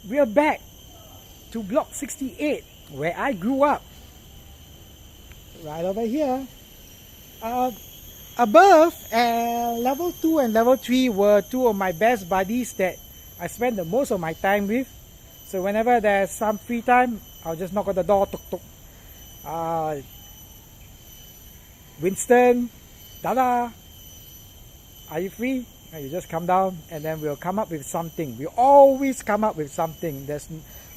We are back to block 68 where I grew up. Right over here. Above, level 2 and level 3 were two of my best buddies that I spend the most of my time with. So whenever there's some free time, I'll just knock on the door, tuk tuk. Winston, Dada, are you free? And you just come down and then we'll come up with something. We always come up with something. There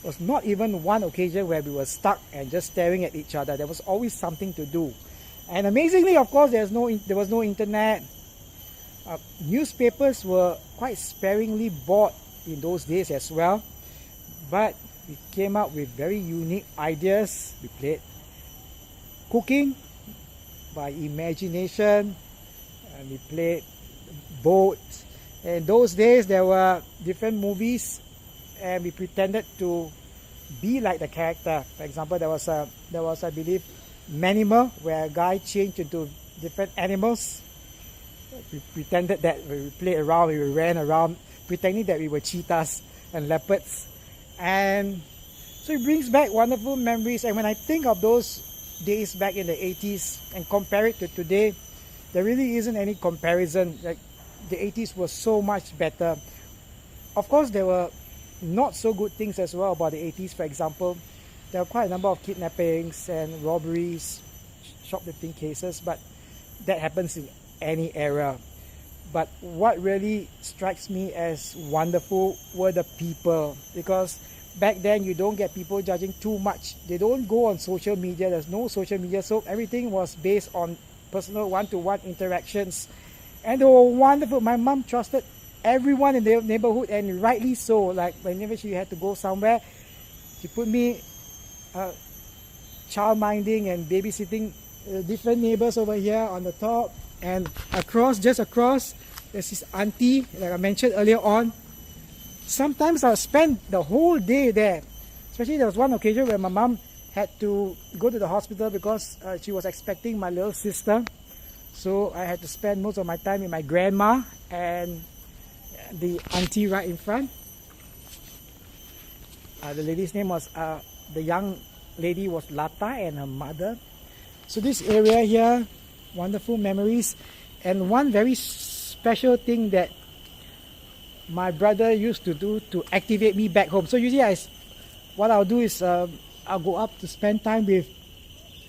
was not even one occasion where we were stuck and just staring at each other. There was always something to do. And amazingly, of course, there was no internet. Newspapers were quite sparingly bought in those days as well. But we came up with very unique ideas. We played cooking by imagination, and we played boats. In those days there were different movies and we pretended to be like the character. For example, there was I believe Manimal, where a guy changed into different animals. We pretended that we played around, we ran around pretending that we were cheetahs and leopards. And so it brings back wonderful memories. And when I think of those days back in the 80s and compare it to today, there really isn't any comparison. Like, the 80s was so much better. Of course, there were not so good things as well about the 80s. For example, there were quite a number of kidnappings and robberies, shoplifting cases, but that happens in any era. But what really strikes me as wonderful were the people, because back then you don't get people judging too much. They don't go on social media. There's no social media, so everything was based on personal one-to-one interactions. And they were wonderful. My mom trusted everyone in the neighborhood, and rightly so. Like, whenever she had to go somewhere, she put me child minding and babysitting different neighbors over here on the top. And just across, there's this auntie, like I mentioned earlier on. Sometimes I'll spend the whole day there. Especially there was one occasion where my mom had to go to the hospital because she was expecting my little sister. So I had to spend most of my time with my grandma and the auntie right in front. The lady's name was, the young lady was Lata, and her mother. So this area here, wonderful memories. And one very special thing that my brother used to do to activate me back home. So usually what I'll do is I'll go up to spend time with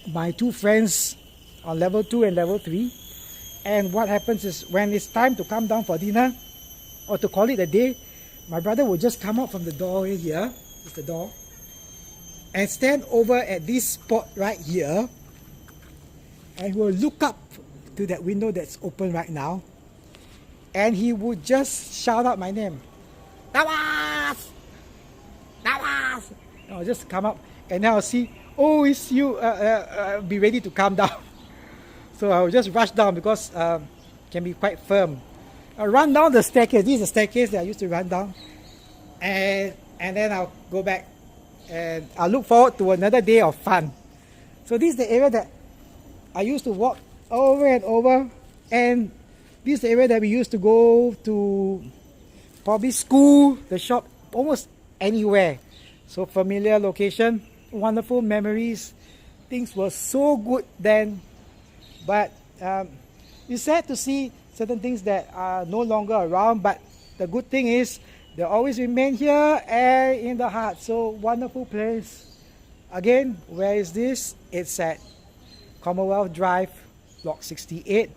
my two friends on level 2 and level 3. And what happens is, when it's time to come down for dinner or to call it a day, my brother will just come out from the doorway here, it's the door, and stand over at this spot right here, and will look up to that window that's open right now, and he would just shout out my name, Nawas! Nawas! I'll just come up and then I'll see, oh, it's you, be ready to come down. So I'll just rush down because it can be quite firm. I'll run down the staircase. This is the staircase that I used to run down. And then I'll go back and I'll look forward to another day of fun. So this is the area that I used to walk over and over. And this is the area that we used to go to, probably school, the shop, almost anywhere. So familiar location, wonderful memories. Things were so good then. But it's sad to see certain things that are no longer around, but the good thing is they always remain here and in the heart. So wonderful place. Again, where is this? It's at Commonwealth Drive, Block 68,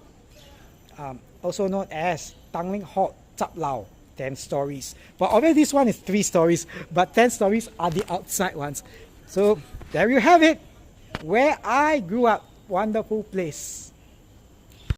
also known as Tanglin Hall Zap Lao, 10 stories. But obviously this one is 3 stories, but 10 stories are the outside ones. So there you have it, where I grew up. Wonderful place.